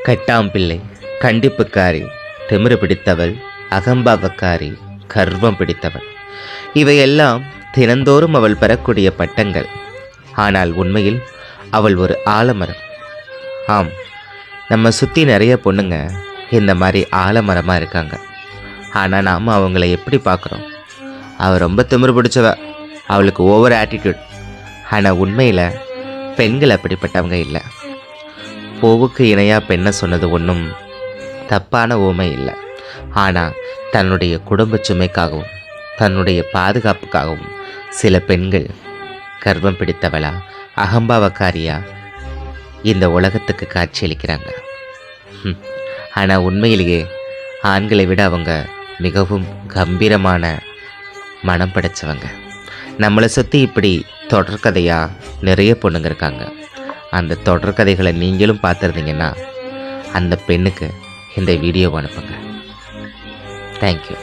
கட்டாம்பிள்ளை, கண்டிப்புக்காரி, திமிரு பிடித்தவள், அகம்பாவக்காரி, கர்வம் பிடித்தவள், இவையெல்லாம் தினந்தோறும் அவள் பெறக்கூடிய பட்டங்கள். ஆனால் உண்மையில் அவள் ஒரு ஆலமரம். ஆம், நம்ம சுற்றி நிறைய பொண்ணுங்க இந்த மாதிரி ஆலமரமாக இருக்காங்க. ஆனால் நாம் அவங்கள எப்படி பார்க்குறோம்? அவள் ரொம்ப திமிரு பிடிச்சவ, அவளுக்கு ஓவர் ஆட்டிடியூட். ஆனால் உண்மையில் பெண்கள் அப்படிப்பட்டவங்க இல்லை. பூவுக்கு இணையாக பெண்ணை சொன்னது ஒன்றும் தப்பான ஊமை இல்லை. ஆனால் தன்னுடைய குடும்ப சுமைக்காகவும் தன்னுடைய பாதுகாப்புக்காகவும் சில பெண்கள் கர்வம் பிடித்தவளா, அகம்பாவக்காரியா இந்த உலகத்துக்கு காட்சியளிக்கிறாங்க. ஆனால் உண்மையிலேயே ஆண்களை விட அவங்க மிகவும் கம்பீரமான மனம் படைத்தவங்க. நம்மளை சுற்றி இப்படி தொடர்கதையாக நிறைய பொண்ணுங்க இருக்காங்க. அந்த தொடர்கதைகளை நீங்களும் பார்த்துருந்தீங்கன்னா அந்த பெண்ணுக்கு இந்த வீடியோவை அனுப்புங்க. தேங்க்யூ.